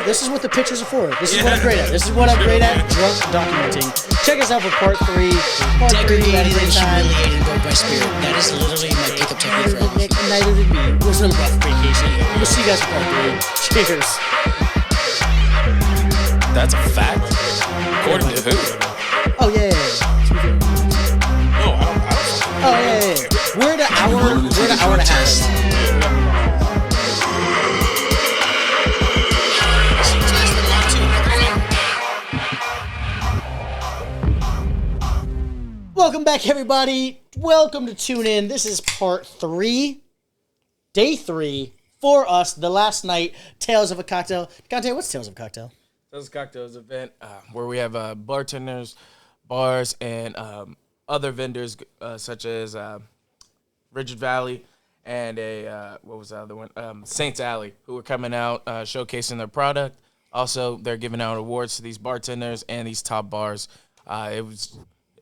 This is what the pictures are for. This is what I'm great at. This is what I'm great at. Drunk documenting. Check us out for part 3. Part 3 at a great time. Humiliated and broke my spirit. That is literally my pickup technique for everything. Neither did me. It was a rough vacation. We'll see you guys for part 3. Cheers. That's a fact. According to who? Oh yeah. No, I don't. Oh yeah. We're at an hour and a half. Welcome back, everybody. Welcome to Tune In. This is part 3, day 3 for us. The last night, Tales of a Cocktail. Dante, what's Tales of a Cocktail? Tales of Cocktails event where we have bartenders, bars, and other vendors such as Rigid Valley and what was the other one? Saints Alley, who are coming out showcasing their product. Also, they're giving out awards to these bartenders and these top bars. It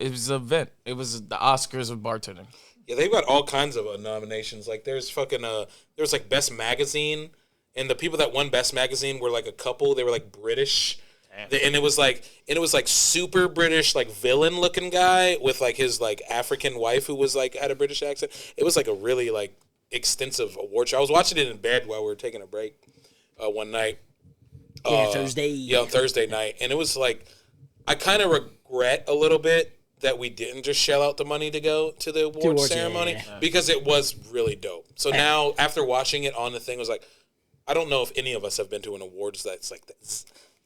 was an event. It was the Oscars of bartending. Yeah, they've got all kinds of nominations. Like there's like Best Magazine, and the people that won Best Magazine were like a couple. They were like British, and it was like super British, like villain looking guy with like his like African wife who was like had a British accent. It was like a really like extensive award show. I was watching it in bed while we were taking a break one night. Thursday. Yeah, Thursday night, and it was like I kind of regret a little bit that we didn't just shell out the money to go to the awards ceremony because it was really dope. So now, after watching it on the thing, I was like, I don't know if any of us have been to an awards that's like that.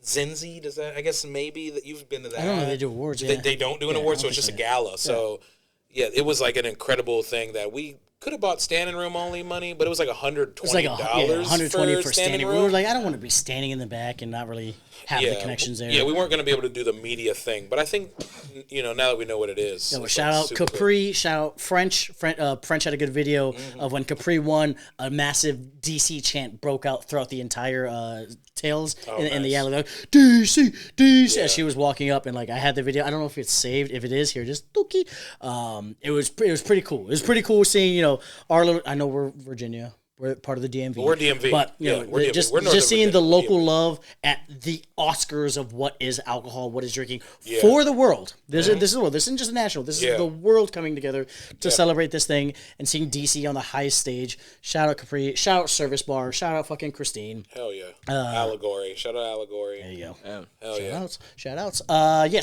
Zinzi, does that? I guess maybe that you've been to that. I don't know if they do awards. They don't do an award, so it's just a gala. So, yeah, it was like an incredible thing that we could have bought standing room only money, but it was like $120. It was like $120 for standing room. We were like, I don't want to be standing in the back and not really have the connections there. Yeah, we weren't going to be able to do the media thing, but I think now that we know what it is. Yeah, well, shout out Capri, shout out French. French had a good video of when Capri won. A massive DC chant broke out throughout the entire Tales in the alley. Like, DC. As she was walking up, and like I had the video. I don't know if it's saved. If it is, here, just dookie. It was pretty cool. It was pretty cool seeing our little. I know we're Virginia. We're part of the DMV. We're DMV. But, we're just DMV. seeing the local love at the Oscars of what is alcohol, what is drinking for the world. This is the world. This isn't just national. This is the world coming together to celebrate this thing and seeing DC on the highest stage. Shout out Capri. Shout out Service Bar. Shout out fucking Christine. Hell yeah. Allegory. Shout out Allegory. There you go. Hell Shout outs.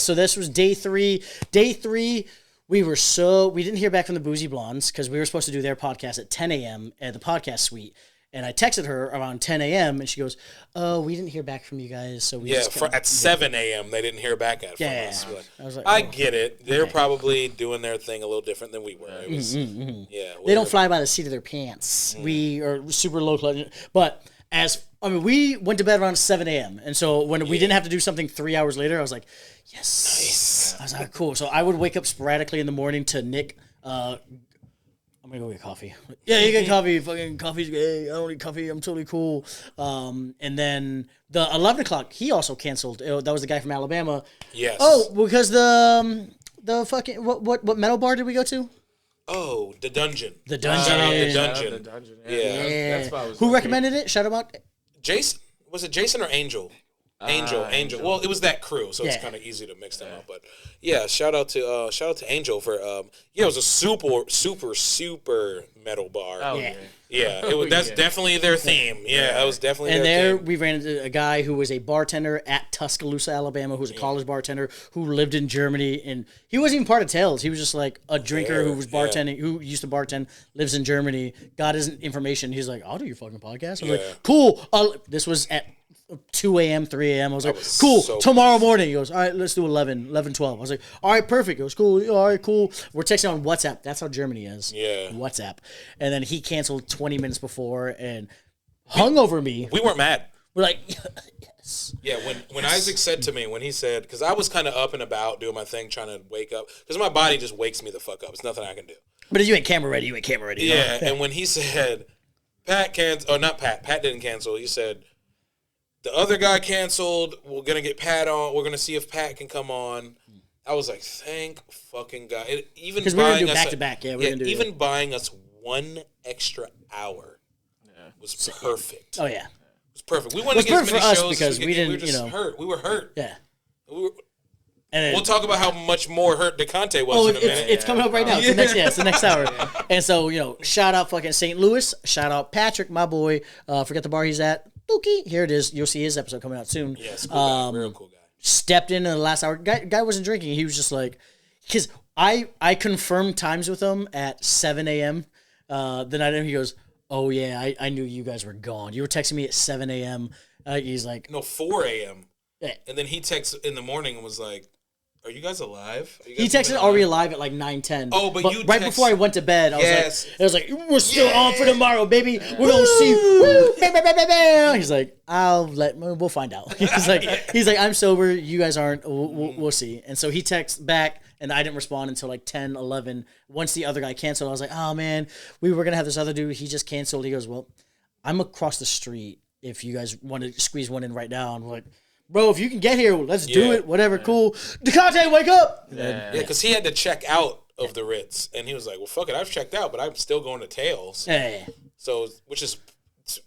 So this was day 3. Day 3. We didn't hear back from the Boozy Blondes because we were supposed to do their podcast at 10 a.m. at the podcast suite. And I texted her around 10 a.m. and she goes, "Oh, we didn't hear back from you guys." So we at 7 a.m. they didn't hear back from us. But I was like, I get it. They're probably doing their thing a little different than we were. It was, they don't fly by the seat of their pants. We are super low clutch, but we went to bed around 7 a.m. And so when we didn't have to do something 3 hours later, I was like, yes. Nice. I was like, cool. So I would wake up sporadically in the morning to Nick. I'm going to go get coffee. Yeah, you get coffee. Fucking coffee's good. I don't need coffee. I'm totally cool. And then the 11 o'clock, he also canceled. That was the guy from Alabama. Yes. Oh, because the fucking, what metal bar did we go to? Oh, the Dungeon. The Dungeon. The Dungeon. Yeah. That's why I was Who recommended it? Shout him out. Jason. Was it Jason or Angel? Angel. Well, it was that crew, so it's kind of easy to mix them up. But yeah, shout out to Angel for it was a super metal bar. Oh, yeah. That's definitely their theme. Yeah, that was definitely. And their theme. we ran into a guy who was a bartender at Tuscaloosa, Alabama, who's a college bartender who lived in Germany, and he wasn't even part of Tales. He was just like a drinker who was bartending, who used to bartend, lives in Germany. Got his information. He's like, "I'll do your fucking podcast." I was like, "Cool." This was at 2 a.m., 3 a.m. I was like, cool, tomorrow morning. He goes, all right, let's do 11, 12. I was like, all right, perfect. It was cool. All right, cool. We're texting on WhatsApp. That's how Germany is. Yeah. WhatsApp. And then he canceled 20 minutes before and hung over me. We weren't mad. We're like, yes. Yeah, when Isaac said to me, when he said, because I was kind of up and about doing my thing, trying to wake up, because my body just wakes me the fuck up. It's nothing I can do. But if you ain't camera ready, you ain't camera ready. Yeah, and when he said, Pat didn't cancel. He said, the other guy canceled. We're going to get Pat on. We're going to see if Pat can come on. I was like, thank fucking God. Because we're going to do back-to-back. Yeah, we're going to do even buying us 1 extra hour was perfect. Oh, yeah. It was It's perfect. We wanted to It was get as perfect many for us shows because as we could get. didn't, We were just hurt. We were hurt. Yeah. We were, And then, we'll talk about how much more hurt DeConte was Oh, in a minute. it's coming up right now. It's the next, it's the next hour. And so, shout out fucking St. Louis. Shout out Patrick, my boy. Forget the bar he's at. Dookie. Here it is. You'll see his episode coming out soon. Yes, cool guy. Real cool guy. Stepped in the last hour. Guy wasn't drinking. He was just like, because I confirmed times with him at 7 a.m. The night of, he goes, oh yeah, I knew you guys were gone. You were texting me at 7 a.m. He's like, No, 4 a.m. Yeah. And then he texted in the morning and was like, are you guys alive? Are you He guys texted, even "Are we alive?" at like 9:10. Oh, but you right text- before I went to bed, Yes. I was like, "We're still on for tomorrow, baby. We're gonna see." Woo, bam, bam, bam, bam, bam. He's like, we'll find out." He's like, "I'm sober. You guys aren't. We'll see." And so he texts back, and I didn't respond until like 10, 11. Once the other guy canceled, I was like, "Oh man, we were gonna have this other dude. He just canceled." He goes, "Well, I'm across the street. If you guys want to squeeze one in right now," I'm like, bro, if you can get here, let's do it. Whatever, cool. DeConte, wake up! Yeah, because he had to check out of the Ritz, and he was like, "Well, fuck it, I've checked out, but I'm still going to Tails." Yeah. So, which is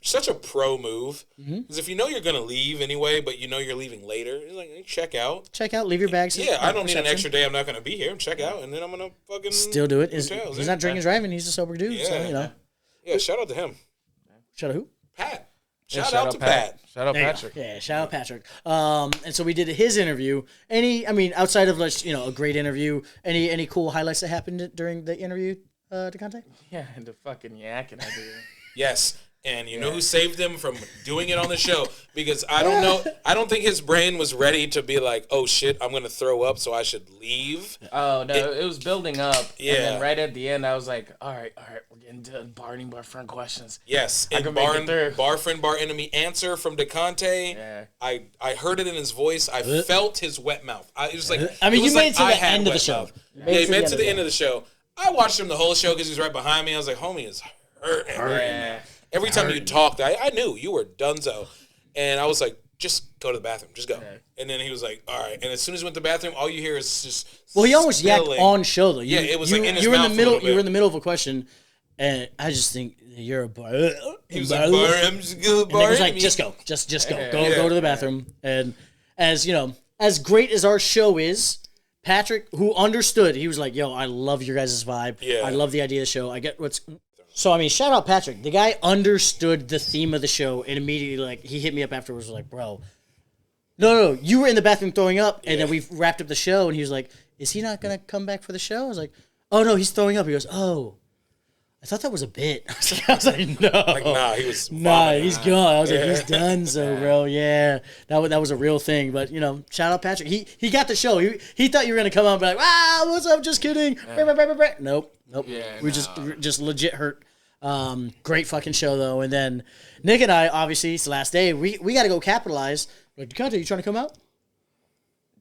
such a pro move, because if you know you're gonna leave anyway, but you know you're leaving later, you're like, hey, check out. Check out, leave your bags. Yeah, I don't need an extra day. I'm not gonna be here. Check out, and then I'm gonna fucking Still do it. Tails, He's not drinking and driving. He's a sober dude. Yeah. So, Yeah, shout out to him, Shout out who? Pat. Yeah, Shout out to Pat. Shout out There you go. Patrick. Yeah, shout out Patrick. And so we did his interview. Outside of a great interview, any cool highlights that happened during the interview, DeConte? Yeah, and the fucking yakking I do. Yes. And you know who saved him from doing it on the show? Because I don't think his brain was ready to be like, oh shit, I'm gonna throw up, so I should leave. Oh no, it was building up. Yeah. And then right at the end, I was like, all right, we're getting to bar friend questions. Yes. I And could make it through. bar friend, bar enemy answer from DeConte. Yeah. I heard it in his voice. I felt his wet mouth. It was like, You made it to I the had end of the wet show. mouth. Yeah, he made it to the end of the show. I watched him the whole show because he was right behind me. I was like, homie is hurt. Yeah. Every time you talked, I knew you were donezo. And I was like, just go to the bathroom. Just go. Yeah. And then he was like, all right. And as soon as he went to the bathroom, all you hear is just Well, he almost yacked spilling. on show though. It was like in his you were mouth in the a middle. little bit. You were in the middle of a question, and I just think you're a bar. He was like, bar, I'm just good, And bar Nick was like, enemy. just go, just go, Yeah. go to the bathroom. And as as great as our show is, Patrick, who understood, he was like, yo, I love your guys' vibe. Yeah. I love the idea of the show. I get what's. So, shout out Patrick. The guy understood the theme of the show and immediately, he hit me up afterwards, was like, bro, no, you were in the bathroom throwing up, and then we wrapped up the show, and he was like, is he not going to come back for the show? I was like, oh, no, he's throwing up. He goes, oh, I thought that was a bit. I was like, no. Like, nah, he was Nah, vomiting. he's gone. I was like, he's done, so bro. Yeah, that was a real thing. But shout out Patrick. He got the show. He thought you were gonna come out and be like, "Wow, what's up? Just kidding." Nope. Yeah, we just legit hurt. Great fucking show though. And then Nick and I, obviously, it's the last day. We got to go capitalize. Like, DeConte, you trying to come out?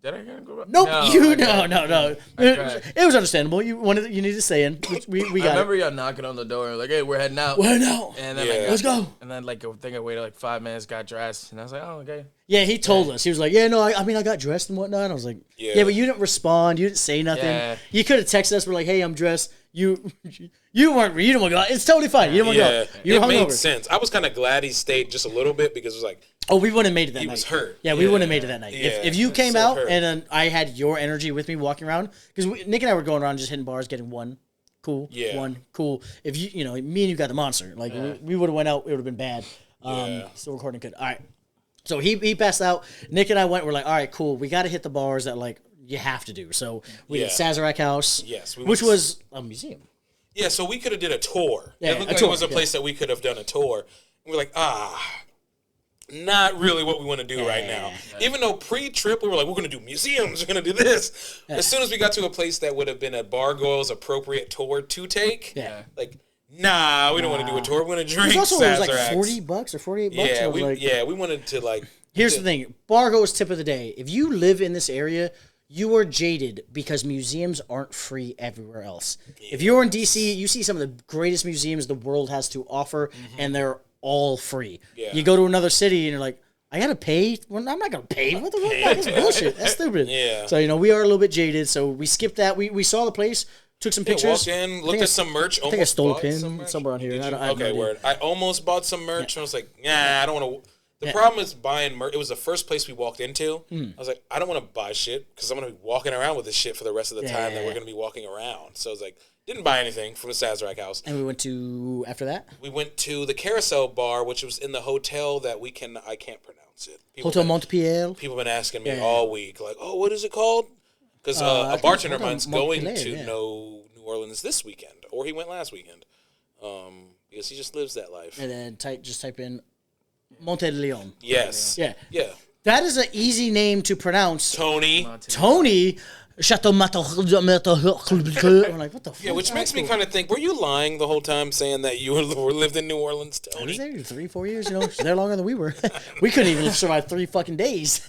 Did I gonna go? Nope. No, No. Okay. It was understandable. You needed to stay in. We I got it. remember y'all knocking on the door, like, hey, we're heading out. Well, no. And then Yeah. Let's go. And then I think I waited like 5 minutes, got dressed, and I was like, oh, okay. Yeah, he told us. He was like, yeah, no, I got dressed and whatnot. I was like, yeah, but you didn't respond. You didn't say nothing. Yeah. You could have texted us. We're like, hey, I'm dressed. You didn't want to go out. It's totally fine. You didn't want to go out. You it were made hungover. sense. I was kind of glad he stayed just a little bit because it was like, Oh, we wouldn't have made it that night. He was hurt. Yeah, we wouldn't have made it that night. Yeah, If you he was came so out hurt. and then I had your energy with me walking around, because Nick and I were going around just hitting bars, getting one. Cool. Yeah. One. Cool. If me and you got the monster. Like, we would have went out. It would have been bad. Yeah. Still recording good. All right. So he passed out. Nick and I we're like, all right, cool. We got to hit the bars that, like, you have to do. So we did Sazerac House. Yes, we which went- was a museum. yeah, so we could have did a tour. Yeah, it looked a like tour, it was a place that we could have done a tour. And we're like, not really what we want to do right now. Even though pre-trip we were like, we're going to do museums, we're going to do this. As soon as we got to a place that would have been a Bargoyles appropriate tour to take, like, nah, we don't want to do a tour. We want to drink It was also it was like Sazeracs. $40 or $48. Yeah, I was like, we wanted to, like... Here's the thing. Bargo's tip of the day. If you live in this area, you are jaded because museums aren't free everywhere else. If you're in DC, you see some of the greatest museums the world has to offer, and they're all free. Yeah. You go to another city and you're like, I gotta pay? Well, I'm not gonna pay. What the fuck? That's bullshit. That's stupid. Yeah. So, we are a little bit jaded, so we skipped that. We saw the place, took some pictures. Walked in, looked at some merch. I think I stole a pin somewhere on here. Did I you? don't- I have no Okay, idea. word. I almost bought some merch, and I was like, nah, I don't want to. The problem is buying merch. It was the first place we walked into. I was like, I don't want to buy shit because I'm going to be walking around with this shit for the rest of the time that we're going to be walking around. So I was like, didn't buy anything from the Sazerac house. And we went to, after that? We went to the Carousel Bar, which was in the hotel that I can't pronounce it. Hotel Montpellier. People have been asking me all week, like, oh, what is it called? Because a bartender of mine's going to New Orleans this weekend, or he went last weekend, because he just lives that life. And then just type in Monteleon. Yes. Yeah. Yeah. That is an easy name to pronounce. Tony. Chateau Mato. I'm like, what the fuck? Yeah, which makes me kind of think, were you lying the whole time saying that you lived in New Orleans, Tony? I was there 3-4 years, you know. She's there longer than we were. We couldn't even survive 3 fucking days.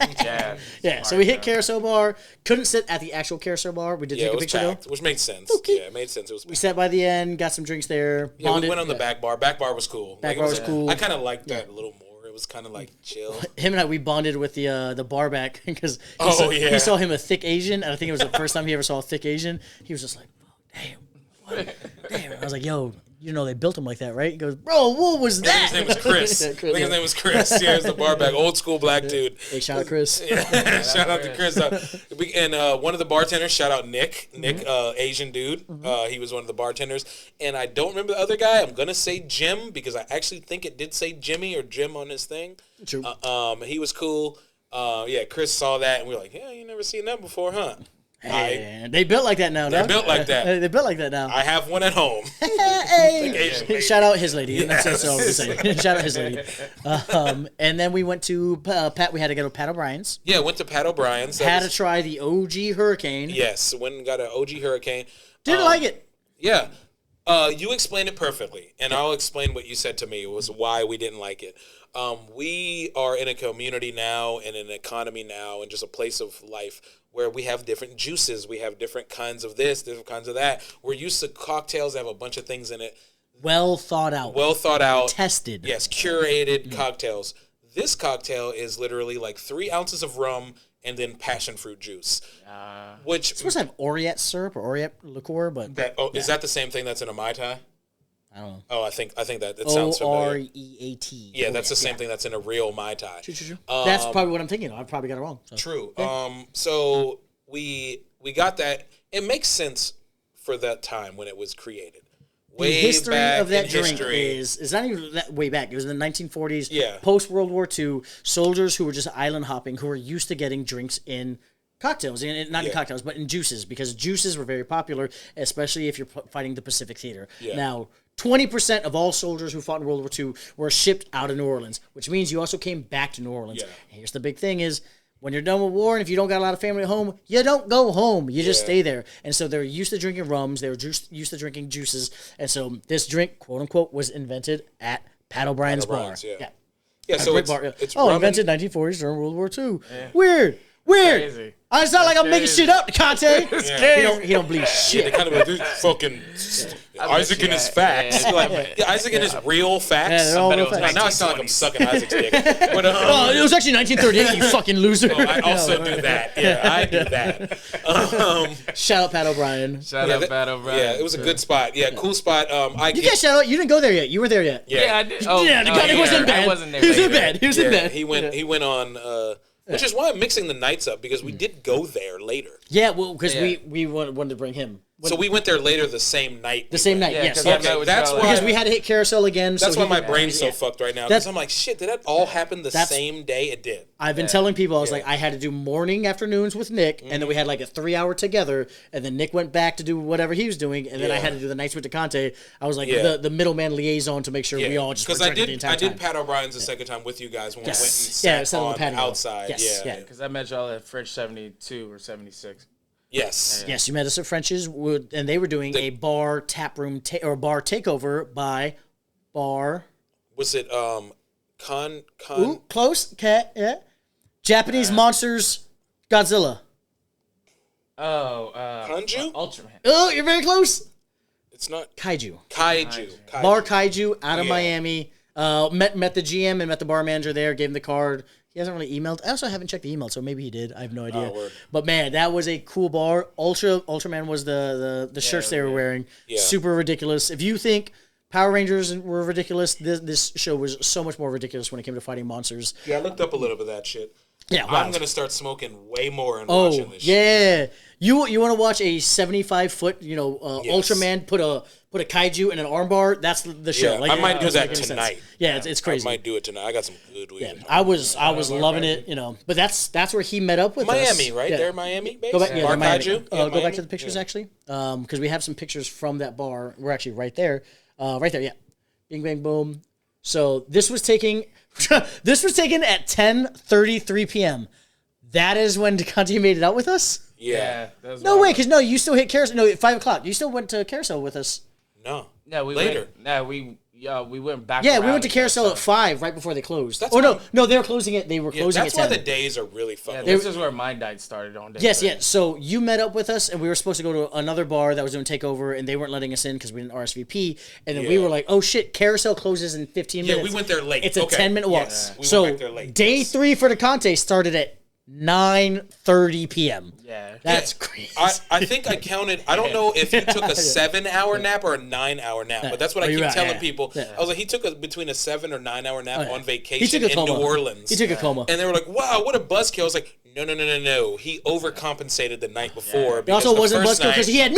Yeah. So we hit Carousel Bar. Couldn't sit at the actual Carousel Bar. We did take a picture packed, which made sense. Okay. Yeah, it made sense. It was. We sat by the end, got some drinks there. Yeah, bonded. we went on the back bar. Back bar was cool. Back bar was cool. I kind of liked that a little more. It was kind of like chill. Him and I, we bonded with the bar back because he saw him a thick Asian, and I think it was the first time he ever saw a thick Asian. He was just like, damn. I was like, yo, you know they built him like that, right? He goes, bro, what was that? His name was Chris. I think his name was Chris. Yeah, he was the bar back, old school black dude. Hey, shout out Chris. Shout out to Chris. And one of the bartenders, shout out Nick. Nick, Asian dude. He was one of the bartenders. And I don't remember the other guy. I'm going to say Jim because I actually think it did say Jimmy or Jim on his thing. True. He was cool. Chris saw that and we were like, yeah, you never seen that before, huh? Hey, they built like that now. They're built like that. They built like that now. I have one at home. Hey. Shout out his lady. Yes. That's all I'm saying. Shout out his lady. And then we went to Pat. We had to go to Pat O'Brien's. Yeah, went to Pat O'Brien's. Had to try the OG Hurricane. Yes, went and got an OG Hurricane. Didn't like it. Yeah. You explained it perfectly, and I'll explain what you said to me was why we didn't like it. We are in a community now and an economy now and just a place of life where we have different juices. We have different kinds of this, different kinds of that. We're used to cocktails that have a bunch of things in it. Well thought out. Tested. Yes, curated cocktails. This cocktail is literally like 3 ounces of rum and then passion fruit juice. Which it's supposed to have Orient syrup or Orient liqueur, but is that the same thing that's in a Mai Tai? I don't know. Oh, I think that it sounds familiar. Oreat. Yeah, that's the same thing that's in a real Mai Tai. True. That's probably what I'm thinking of. I probably got it wrong. So. True. So we got that. It makes sense for that time when it was created. The history of that drink is not even that way back. It was in the 1940s. Yeah. Post World War II, soldiers who were just island hopping, who were used to getting drinks in cocktails, not in cocktails, but in juices, because juices were very popular, especially if you're fighting the Pacific Theater. Yeah. Now, 20% of all soldiers who fought in World War II were shipped out of New Orleans, which means you also came back to New Orleans. Yeah. Here's the big thing is, when you're done with war and if you don't got a lot of family at home, you don't go home. You just stay there. And so they're used to drinking rums. They were used to drinking juices. And so this drink, quote unquote, was invented at Pat O'Brien's bar. Yeah, so it's invented 1940s during World War II. Yeah. Weird. Crazy. It's not like I'm making shit up, Conte. He don't believe shit. They kind of like, fucking Isaac and his facts. Isaac and his real facts. Now I sound like I'm sucking Isaac's dick. But, it was actually 1938, you fucking loser. I also do that. Yeah, I do that. Shout out Pat O'Brien. Shout out Pat O'Brien. Yeah, it was a good spot. Yeah, cool spot. You guys shout out. You didn't go there yet. You were there yet. Yeah, I did. The guy wasn't in bed. I wasn't there. He was in bed. He was in bed. He went on. Which is why I'm mixing the nights up, because we did go there later. Yeah, well, because we wanted to bring him. So we went there later the same night. Yes. That's why. Because we had to hit Carousel again. That's why my brain's so fucked right now. Because I'm like, shit, did that all happen the same day? It did. I've been telling people, I was like, I had to do morning, afternoons with Nick, and then we had like a 3-hour together, and then Nick went back to do whatever he was doing, and then I had to do the nights with DeConte. I was like the middleman liaison to make sure we all just protected the entire time. I did Pat O'Brien's the second time with you guys when we went and sat on the outside. Because I met y'all at French 72 or 76. Yes, you met us at French's, and they were doing a bar tap room or bar takeover by Bar. Was it Ooh, close. Okay, yeah. Japanese Monsters Godzilla. Kanju? Ultraman. Oh, you're very close. It's not Kaiju. Bar Kaiju out of Miami. Met the GM and met the bar manager there. Gave him the card. He hasn't really emailed. I also haven't checked the email, so maybe he did. I have no idea. But man, that was a cool bar. Ultraman was the shirts they were wearing. Yeah. Super ridiculous. If you think Power Rangers were ridiculous. This show was so much more ridiculous when it came to fighting monsters. Yeah, I looked up a little bit of that shit. Yeah, I'm gonna start smoking way more and watching this shit. You want to watch a 75-foot, Ultraman put a kaiju in an armbar? That's the show. Yeah, Like, I might it do doesn't that make any sense. tonight. Yeah, it's crazy. I might do it tonight. I got some good weed. Yeah, I was loving it, But that's where he met up with us. Miami, right? Yeah. They're Miami based. Go back, Bar Miami. Kaiju? Go Miami? back to the pictures actually, because we have some pictures from that bar. We're actually right there, Yeah, Bing bang boom. So this was taken at 10:33 p.m. That is when DeConte made it out with us. Yeah. No way, because you still hit Carousel. No, at 5 o'clock. You still went to Carousel with us. No. No, we Later. we went back. Yeah, we around went to again, Carousel so- at 5, right before they closed. That's No, why- they were closing it. They were Yeah, closing that's at why 10. the days are really Yeah, fucking. this is where my night started on day. Yes, three. yeah. So you met up with us, and we were supposed to go to another bar that was doing takeover, and they weren't letting us in because we didn't RSVP. And then we Yeah. were like, "Oh shit, Carousel closes in 15 Yeah, minutes." we went there late. It's a Okay. 10-minute walk. Yes, we So went back there late. day Yes. 3 for the Conte started at 9:30 p.m. Yeah. That's Yeah. crazy. I think I counted. I don't know if he took a 7-hour nap or a 9-hour nap, but that's what I Oh, you're keep right, telling yeah. people. Yeah. I was like, he took between a 7 or 9-hour nap on He vacation took a in coma. New Orleans. He took a coma. And they were like, "Wow, what a buzzkill!" I was like, "No. He overcompensated the night before." It also because the wasn't first buzzkill because night- he had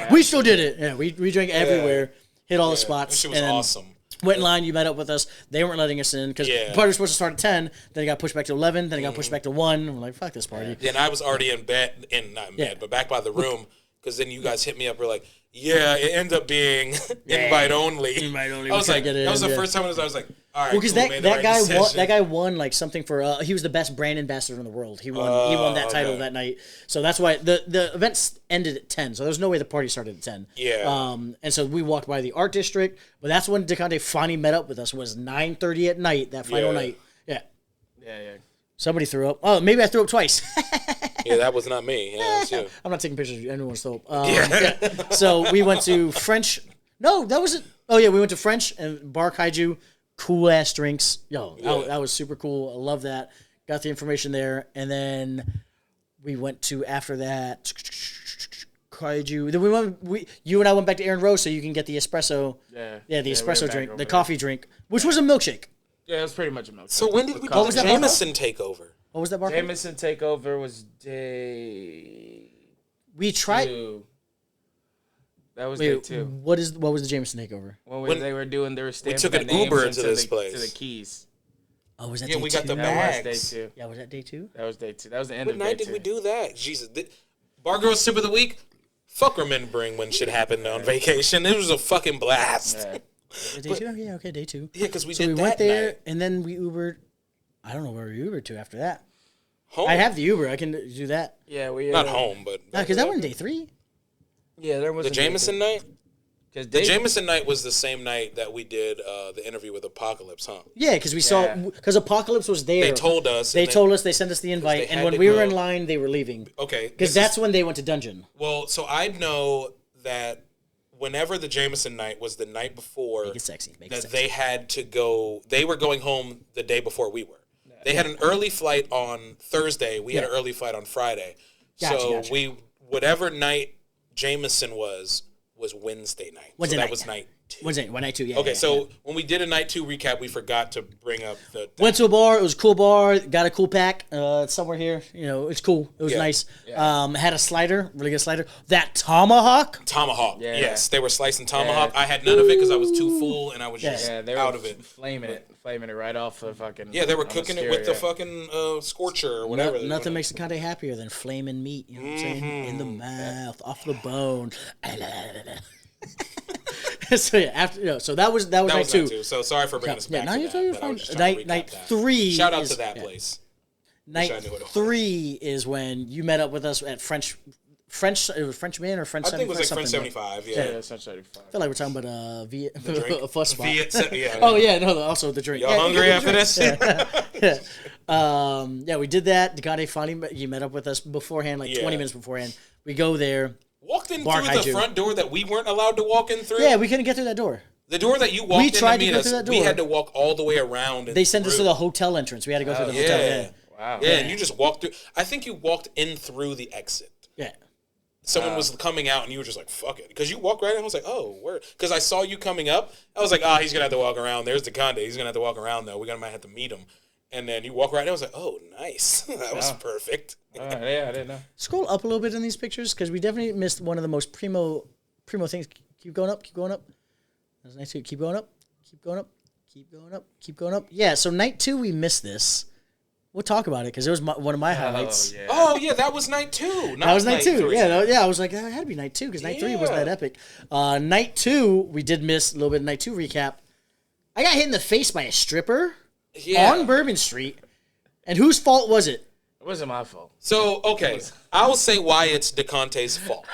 me. We still did it. Yeah, we drank everywhere, hit all the That spots. shit was and then awesome. Went in line. You met up with us. They weren't letting us in because Yeah. the party was supposed to start at 10. Then it got pushed back to 11. Then it got pushed back to 1. We're like, fuck this party. Yeah, and I was already in bed, not in bed, but back by the room, because then you guys hit me up. We're like, "Yeah, it ended up being invite only." Invite only. I was We like, couldn't get that was in, the yeah. first time I was like, "All right, Well, because cool, that, made the that right guy won, decision." that guy won like something for he was the best brand ambassador in the world. He won that title okay. that night. So that's why the event ended at 10. So there's no way the party started at 10. Yeah. And so we walked by the art district, but that's when DeConte finally met up with us. Was 9:30 at night. That final Yeah. night. Yeah. Yeah. Somebody threw up. Oh, maybe I threw up twice. Yeah, that was not me. Yeah, that's you. I'm not taking pictures of anyone's throw up. Yeah. So we went to French. No, that was it. Oh yeah, we went to French and Bar Kaiju. Cool ass drinks. Yo, that was super cool. I love that. Got the information there, and then we went to after that Kaiju. Then you and I went back to Aaron Rose so you can get the espresso. Yeah. Yeah, the we espresso went back drink, over the there. coffee drink, which was a milkshake. Yeah, it was pretty much a milk. So when did we What was do that, Jameson takeover? What was that bar? Jameson takeover was day We tried. 2. That was day Wait, 2. what was the Jameson takeover? When they were doing their stamping took the an names Uber into to this the, place. to the keys. Oh, was that Yeah, day we 2? got the That was bags. day 2. Yeah, was that day 2? That was day 2. That was the end What of day night 2. did we do that? Jesus. Bargoyles tip of the week? Fuck remembering when shit happened on vacation. It was a fucking blast. Yeah. Day 2? Yeah, okay, day 2. Yeah, because we So did we that went there, night. and then we Ubered. I don't know where we Ubered to after that. Home. I have the Uber. I can do that. Yeah, we Not home, but Because that wasn't day 3. Yeah, there was the Jameson night. Because The Jameson night was the same night that we did the interview with Apocalypse, huh? Yeah, because we saw because Apocalypse was there. They told us. They and told us. They sent us the invite, they and had when to we were go- in line, they were leaving. Okay. Because that's when they went to Dungeon. Well, so I know that whenever the Jameson night was the night before, Make it sexy. Make it that sexy. they had to go. They were going home the day before we were. They had an early flight on Thursday. We had an early flight on Friday. Gotcha. we whatever night Jameson was Wednesday night. Wednesday so that night. was night 2. Wednesday, one night 2. Yeah. Okay, yeah, so yeah. when we did a night 2 recap, we forgot to bring up the Went to a bar. It was a cool bar. Got a cool pack. It's somewhere here. It's cool. It was Yeah. nice. Had a slider. Really good slider. That tomahawk. tomahawk. Yeah. Yes, they were slicing tomahawk. I had none of it because I was too full and I was just Yeah, they were out of it. flaming it right off the fucking. Yeah, they were on the cooking it skewer, with the yeah. fucking scorcher or whatever. they Nothing wanted. makes the Conte happier than flaming meat. You know what I'm saying? In the mouth, off the bone. So yeah, after so that was That night was 2. night 2. So sorry for bringing us back. now to you're that, but I fine. was just trying to Night recap that. 3. Shout out is- to that yeah. place. Night I knew what it was. 3 is when you met up with us at French. It was Frenchman or French. I think it was like French something. 75. Yeah, Yeah. it's not 35. I feel like we're talking about drink? a fuss spot. Yeah. Oh yeah, no, also the drink. Y'all Yeah, hungry the after drink. this? Yeah, we did that. DeConte finally you met up with us beforehand, like 20 minutes beforehand. We go there. Walked in Bar through the Kaiju. front door that we weren't allowed to walk in through. Yeah, we couldn't get through that door. The door that you walked in tried to to meet go us, through that we door. had to walk all the way around. And They sent us to through. the hotel entrance. We had to go through the hotel. Yeah. Wow. Yeah, and you just walked through. I think you walked in through the exit. Yeah. someone was coming out and you were just like, fuck it. Because you walk right in, I was like, oh, where? Because I saw you coming up. I was like, he's going to have to walk around. There's DeConde. He's going to have to walk around, though. Might have to meet him. And then you walk right in, I was like, oh, nice. That was perfect. Yeah, I didn't know. Scroll up a little bit in these pictures because we definitely missed one of the most primo things. Keep going up. That's nice too. Keep going up. Keep going up. Yeah, so night 2, we missed this. We'll talk about it because it was one of my highlights. Yeah, that was night 2. That was night 2. Yeah, I was like, that had to be night 2 because night 3 wasn't that epic. Night 2, we did miss a little bit of night 2 recap. I got hit in the face by a stripper on Bourbon Street. And whose fault was it? It wasn't my fault. So, okay, I'll say why it's DeConte's fault.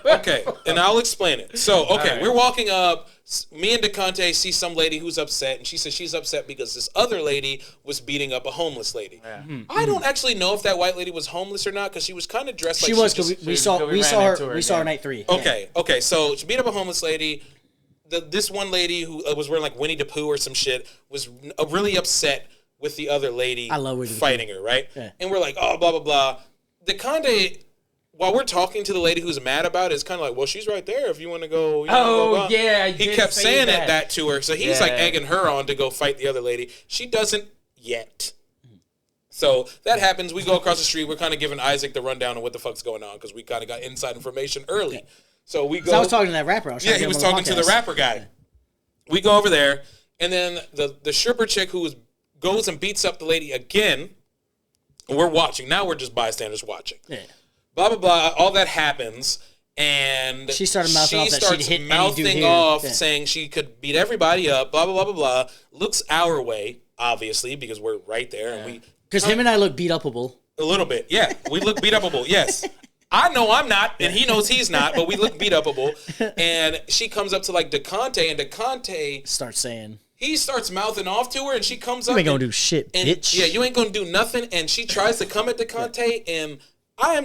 Okay, and I'll explain it. So, okay, we're walking up. Me and DeConte see some lady who's upset, and she says she's upset because this other lady was beating up a homeless lady. Yeah. I don't actually know if that white lady was homeless or not because she was kind of dressed like she was. Because we saw her night 3. Okay. So she beat up a homeless lady. This one lady who was wearing like Winnie the Pooh or some shit was really upset with the other lady fighting her, right? Yeah. And we're like, oh, blah, blah, blah. DeConte, while we're talking to the lady who's mad about it, it's kind of like, well, she's right there if you want to go. He kept saying that to her. So he's like egging her on to go fight the other lady. She doesn't yet. So that happens. We go across the street. We're kind of giving Isaac the rundown of what the fuck's going on because we kind of got inside information early. Yeah. So we go. I was talking to that rapper. He was talking to the rapper guy. Yeah. We go over there, and then the stripper chick who goes and beats up the lady again. We're watching. Now we're just bystanders watching. Yeah. Blah, blah, blah. All that happens. And she started mouthing off saying she could beat everybody up. Blah, blah, blah, blah, blah. Looks our way, obviously, because we're right there. Yeah. And because him and I look beat upable. A little bit. Yeah. We look beat upable. Yes. I know I'm not, and he knows he's not, but we look beat upable. And she comes up to like DeConte, and DeConte he starts mouthing off to her, and she comes up. You ain't gonna do shit, bitch. Yeah, you ain't gonna do nothing. And she tries to come at DeConte, and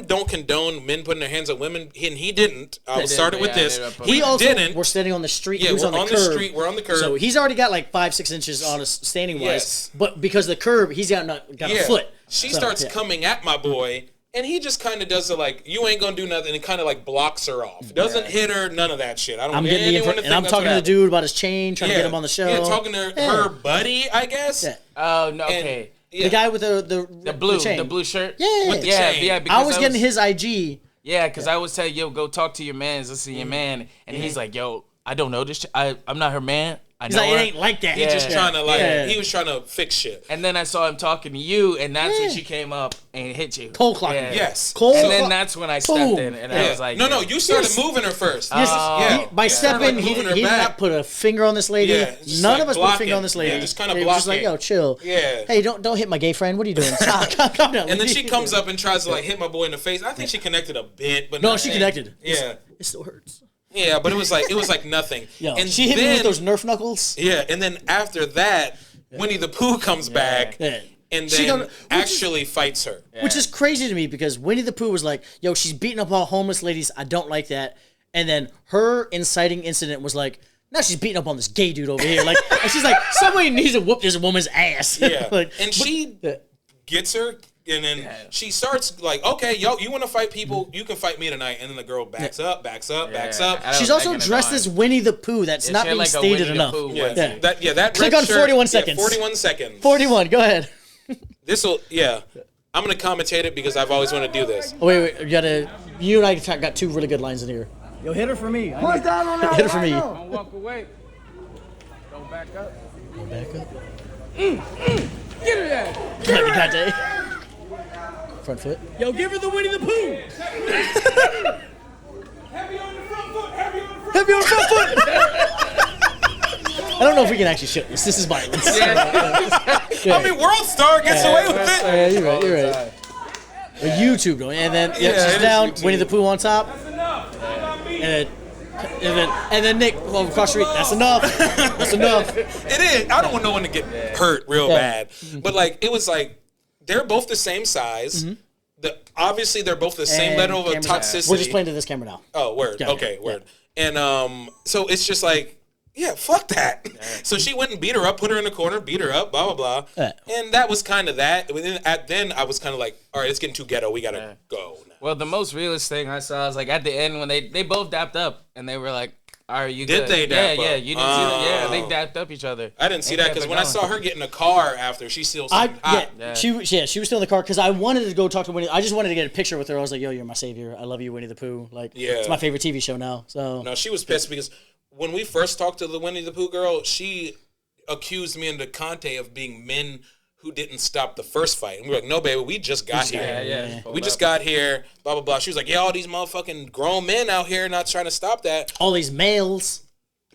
don't condone men putting their hands on women, and he didn't. I'll start it with this. He didn't. We're standing on the street. Yeah, we're on the street. We're on the curb. So he's already got like 5-6 inches on us standing wise. But because of the curb, he's got a foot. She starts coming at my boy. And he just kind of does it like, you ain't going to do nothing, and kind of like blocks her off. Doesn't hit her, none of that shit. I'm talking to the dude about his chain, trying to get him on the show. Yeah, talking to her buddy, I guess. Yeah. Oh, no, okay. The guy with the blue shirt? Yeah. With the chain. Yeah, I was getting his IG. Yeah, because I was telling, yo, go talk to your man, listen to your man. And he's like, yo, I don't know this. I'm not her man. He's like, it ain't like that. He's just trying to he was trying to fix shit. And then I saw him talking to you, and that's when she came up and hit you. Cold clock. Yeah. Yes. And then that's when I stepped in, and I was like, no, you started moving her first. By stepping, he did not put a finger on this lady. None of us put a finger on this lady. Just kind of blocking. Just like, yo, chill. Yeah. Hey, don't hit my gay friend. What are you doing? Calm down. And then she comes up and tries to like hit my boy in the face. I think she connected a bit, but no, she connected. Yeah. It still hurts. Yeah, but it was like nothing. Yo, and she hit me with those Nerf knuckles. Yeah, and then after that, Winnie the Pooh comes back and then actually fights her. Yeah. Which is crazy to me because Winnie the Pooh was like, yo, she's beating up all homeless ladies. I don't like that. And then her inciting incident was like, now she's beating up on this gay dude over here. Like, and she's like, somebody needs to whoop this woman's ass. Yeah, and she gets her. And then she starts like, okay, yo, you want to fight people? You can fight me tonight. And then the girl backs up. She's also dressed as Winnie the Pooh. That's not being stated enough. That click on 41 seconds. 41 seconds. 41. Go ahead. I'm gonna commentate it because I've always wanted to do this. Oh, wait. You and I got 2 really good lines in here. Yo, hit her for me. Push down on that. Hit her for me. Don't walk away. Don't back up. Get her there. DeConte. Front foot. Yo, give her the Winnie the Pooh. Heavy on the front foot. Heavy on the front foot. I don't know if we can actually show this. This is violence. I mean, World Star gets away with it. Yeah, you're right. But YouTube, though. And then she's down. YouTube. Winnie the Pooh on top. That's enough. And then Nick across the street. That's enough. That's enough. It is. I don't want no one to get hurt real bad. But like, it was like, they're both the same size. Mm-hmm. Obviously, they're both the same level of toxicity. We're just playing to this camera now. Oh, word. Okay, word. And so it's just like, yeah, fuck that. So she went and beat her up, put her in the corner, beat her up, blah, blah, blah. And that was kind of that. Then I was kind of like, all right, it's getting too ghetto. We got to go now. Well, the most realist thing I saw was like at the end when they both dapped up and they were like, are you Did good? they dap up? Yeah, you didn't see that? Yeah, they dapped up each other. I didn't see that because when I saw her get in a car after, she still seemed hot. She was still in the car because I wanted to go talk to Winnie. I just wanted to get a picture with her. I was like, yo, you're my savior. I love you, Winnie the Pooh. Like, it's my favorite TV show now. So no, she was pissed because when we first talked to the Winnie the Pooh girl, she accused me and DeConte of being men who didn't stop the first fight. And we were like, no, baby, we just got here. Yeah. We just got here, blah, blah, blah. She was like, yeah, all these motherfucking grown men out here not trying to stop that. all these males.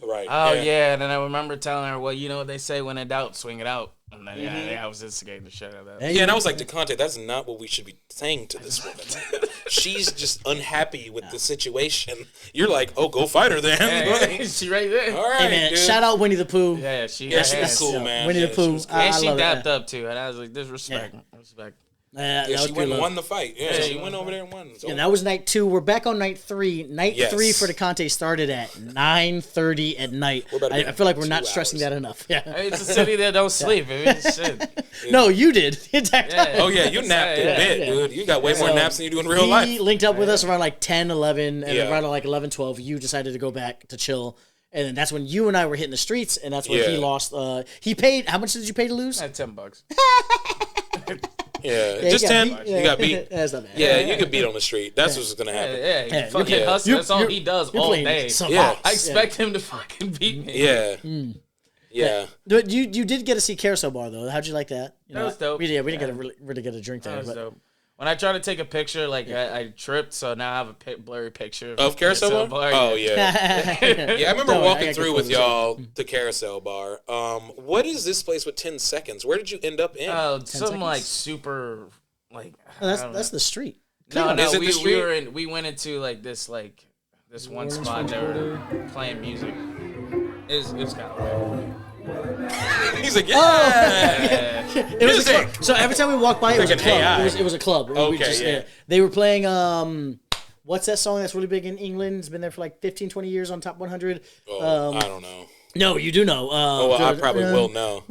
Right. Oh, yeah. And then I remember telling her, well, you know what they say, when in doubt, swing it out. And then, I was instigating the shit out of that. Yeah, and I was like, DeConte, that's not what we should be saying to this woman. She's just unhappy with the situation. You're like, oh, go fight her then. Yeah, she right there. All right, Hey, man, dude. shout out Winnie the Pooh. Yeah, she was cool, man. Winnie Yeah, the she Pooh. was cool. And I she love it, dapped up, too. And I was like, this respect. Respect. Yeah, Yeah, that she was went good and luck. won the fight. Yeah, she went over there and won. So. And that was night 2. We're back on night 3. Night 3 for DeConte started at 9:30 at night. I feel like we're not 2 stressing hours. that enough. Yeah. It's a city that don't sleep. I mean, shit. No, you did. Oh, yeah, you napped a bit, dude. You got way more naps than you do in real He life. linked up with us around like 10, 11, and Yeah. around like 11, 12, you decided to go back to chill. And then that's when you and I were hitting the streets, and that's when he Yeah. lost. He paid. How much did you pay to lose? At $10. Yeah, Yeah, just you got 10. beat. You got beat. That's not bad. Yeah, you get beat on the street. That's what's going to happen. Yeah, he fucking you're- hustles. That's all he does you're all playing day. some Yeah. hops. I expect him to fucking beat me. Yeah. Yeah. But you did get to see Carousel Bar though. How'd you like that? You That was dope. We didn't get a really get a drink there. That was But dope. When I tried to take a picture, like I tripped, so now I have a blurry picture Of Carousel Bar? Oh, yeah. Yeah, I remember Don't worry, I walking got through good with photos. y'all to Carousel Bar. What is this place with 10 seconds? Where did you end up in? some seconds? like super like Oh, I don't that's know. the street. No, Is it the street? we went into like this one spot that were playing music. It's kind of weird. He's like, Oh. yeah. It was a club. So every time we walked by, it was a Like an club. AI. It was a club. We Okay, just, yeah. They were playing what's that song that's really big in England? It's been there for like 15, 20 years on Top 100. Oh, I don't know. No, you do know. Well, I probably will know.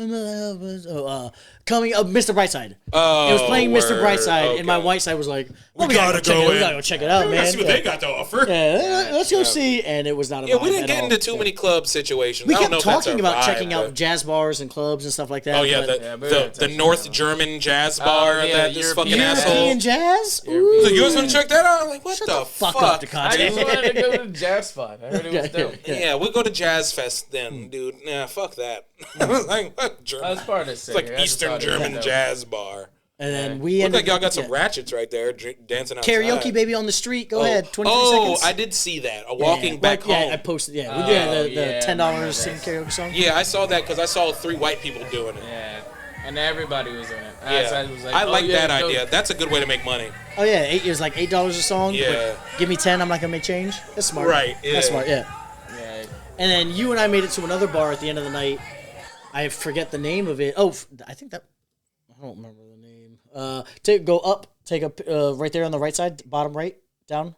Coming up, Mr. Brightside. Oh, It was playing Mr. word. Brightside, and my Okay. white side was like, We gotta gotta check go it. We in. gotta go check it out, man. Let's see what they got to offer. Yeah, let's go see. And it was not a Yeah, vibe we didn't at get all. into too many club situations. We I don't kept know if that's talking our about vibe, checking out but- jazz bars and clubs and stuff like that. Oh yeah, but the North German jazz bar yeah, that this fucking European asshole. European jazz. So you guys want to check that out? I'm like, what Shut the the fuck fuck? up, I just DeConte. wanted to go to the jazz spot. I heard it was dope. Yeah, we'll go to Jazz Fest then, dude. Nah, fuck that. I was like, what German? That's part of the It's city. like I just Eastern thought it was German dope. jazz bar. And then we Look ended like y'all got some yeah. ratchets right there dancing outside. Karaoke baby on the street. Go Oh. ahead. 23 Oh, seconds. I did see that. Walking back Yeah, home. I posted. Yeah, Oh, we did the yeah, $10 singing karaoke song. Yeah, I saw that because I saw 3 white people doing it. Yeah, and everybody was in it. Yeah, was like, I oh, like yeah, that dope. idea. That's a good way to make money. Oh yeah, it was like $8 a song. Yeah. But give me 10. I'm not gonna make change. That's smart. Right, yeah. That's smart. Yeah. Yeah, And then you and I made it to another bar at the end of the night. I forget the name of it. Oh, I think that I don't remember the name. Go up. Take a right there on the right side, bottom right, down.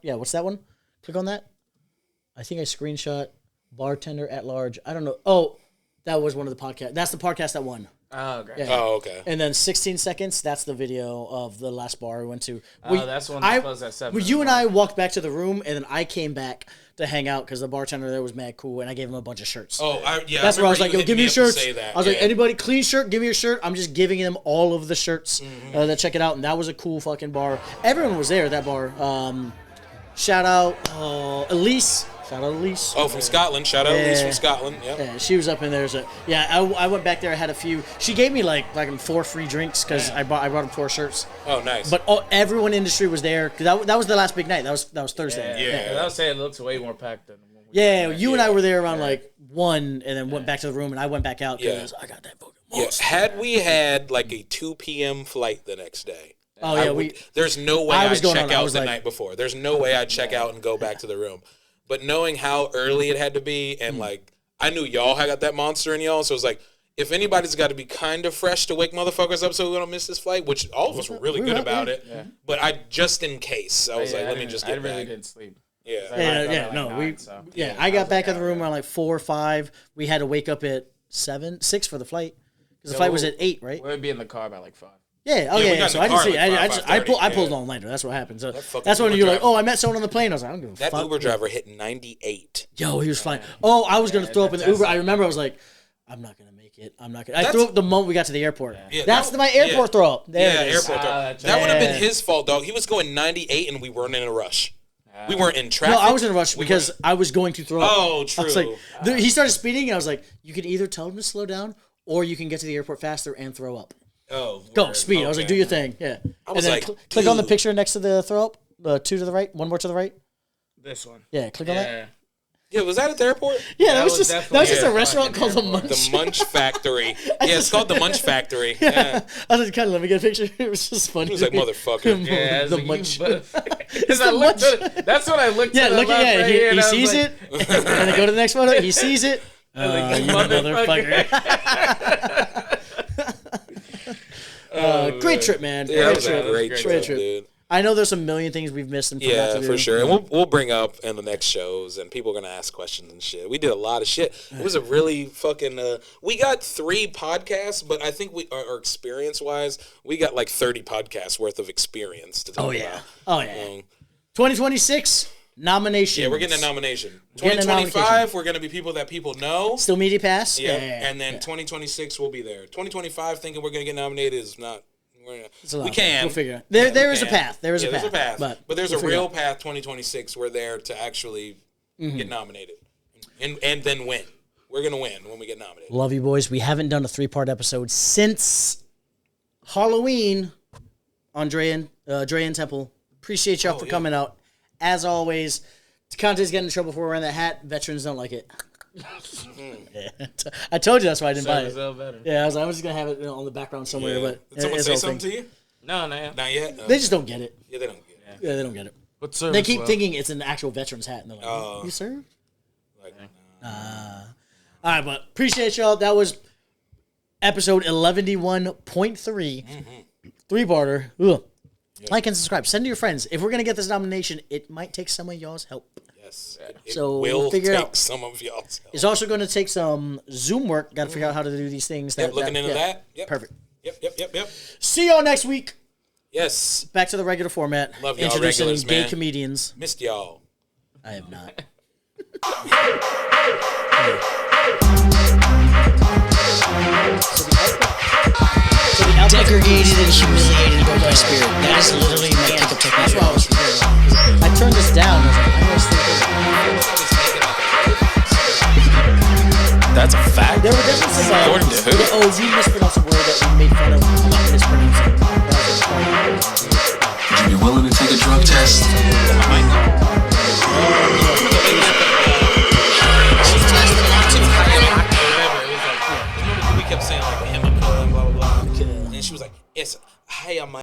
Yeah, what's that one? Click on that. I think I screenshot bartender at large. I don't know. Oh, that was one of the podcasts. That's the podcast that won. Oh, okay. Yeah. Oh, okay. And then 16 seconds, that's the video of the last bar we went to. That's one that closed at 7. You and I walked back to the room, and then I came back to hang out because the bartender there was mad cool, and I gave him a bunch of shirts. Oh, yeah. That's where I was remember like, you yo, hit give me up your to shirts. say that. I was like, Yeah. anybody, clean shirt, give me your shirt. I'm just giving them all of the shirts that check it out. And that was a cool fucking bar. Everyone was there at that bar. Shout out Elise. Shout out Elise. Oh, from Scotland. Shout out Elise Yeah. from Scotland. Yep. Yeah, she was up in there. So yeah, I went back there. I had a few. She gave me like 4 free drinks because I brought them 4 shirts. Oh, nice. But everyone in the industry was there because that was the last big night. That was Thursday. Yeah. I was saying it looks way more packed than. When we Yeah, were there. you and I were there around like 1, and then went back to the room, and I went back out because I got that fucking yeah. monster. Had we had like a 2 p.m. flight the next day, Oh I yeah, would- there's no way I was I'd going check on, I out was the like- night before. There's no way I'd check out and go back to the room. But knowing how early it had to be, and like I knew y'all had got that monster in y'all, so it was like, if anybody's got to be kind of fresh to wake motherfuckers up so we don't miss this flight, which all of us were really good about it. But I just in case, I was like, let me just get I really back. didn't sleep. Yeah, I got back in the room around like 4 or 5. We had to wake up at 6 for the flight because the flight was at 8, right? We'd be in the car by like 5. Yeah. we Okay. got So in the I didn't car see. like I 5:30, pulled an all-nighter. That's what happened. So fucking that's when Uber you're like, driver. oh, I met someone on the plane. I was like, I don't give a That fuck. Uber driver hit 98. Yo, he was flying. Oh, I was gonna throw up in the Uber. I remember I was like, I'm not gonna make it. I threw up the moment we got to the airport. Yeah, That's my airport throw up. There it is. airport. That would have been his fault, dog. He was going 98 and we weren't in a rush. We weren't in traffic. No, I was in a rush because I was going to throw up. Oh, true. I was like, he started speeding, and I was like, you can either tell him to slow down, or you can get to the airport faster and throw up. Oh, Go, word. speed. I was like, do your thing. Yeah. I was and then like, click on the dude. picture next to the throw up. 2 to the right. One more to the right. This one. Yeah, click on that. Yeah, was that at the airport? Yeah, that was was definitely just a a restaurant fucking called the airport. Munch. The Munch Factory. Yeah, it's called the Munch Factory. Yeah. I was like, kind of let me get a picture. It was just funny. He was like, motherfucker. Yeah, the like, Munch. Because I looked at it. That's what I looked Yeah, at. look at right here, he and I was sees like, it, and then go to the next photo. He sees it. you You motherfucker. motherfucker. Great trip, man. Yeah, that Great was a trip. great trip, dude. I know there's a million things we've missed and forgot Yeah, to do. for sure. And we'll bring up in the next shows, and people are gonna ask questions and shit. We did a lot of shit. It was a really fucking. We got 3 podcasts, but I think our experience wise, we got like 30 podcasts worth of experience to talk about. Oh yeah. 2026 nomination. Yeah, we're getting a nomination. Getting a 2025, we're gonna be people that people know. Still media pass. Yeah, and then 2026 we'll be there. 2025, thinking we're gonna get nominated is not. We can. We'll figure it out. There is a path. There is a path. There's a path. But there's we'll a figure it real out. path. 2026, we're there to actually get nominated, and then win. We're gonna win when we get nominated. Love you, boys. We haven't done a 3-part episode since Halloween. Dre and Temple. Appreciate y'all for coming out. As always, Conte's getting in trouble for wearing that hat. Veterans don't like it. Yeah. I told you that's why I didn't buy it. Better. Yeah, I was just gonna have it on the background somewhere. But Did someone it's say all something thing. to you? No, no. Not yet. They just don't get it. Yeah, they don't get it. Yeah, they don't get it. But service They keep well. thinking it's an actual veteran's hat, and they're like, "You serve?" Like, All right, but appreciate y'all. That was episode 11.3, 3-parter. Ugh. Like and subscribe. Send to your friends. If we're gonna get this nomination, it might take some of y'all's help. yes, it So will figure it take out. some of y'all's help. It's also going to take some Zoom work. Got to figure out how to do these things. Yep, looking into that. Yep. Perfect. Yep. See y'all next week. Yes, Back to the regular format. Love y'all Introducing regulars, gay man. comedians. missed y'all. I have not. Degraded and humiliated by my spirit. That is literally my pickup technique. That's why I was forgetting. I turned this down. I was like, I always think That's a fact. there were definitely some. According to who? Oh, you mispronounced a word that we made fun of. I'm not mispronouncing. Would you be willing to take a drug test? We kept saying like him and blah blah blah, and she was like, "Yes, hi, I'm."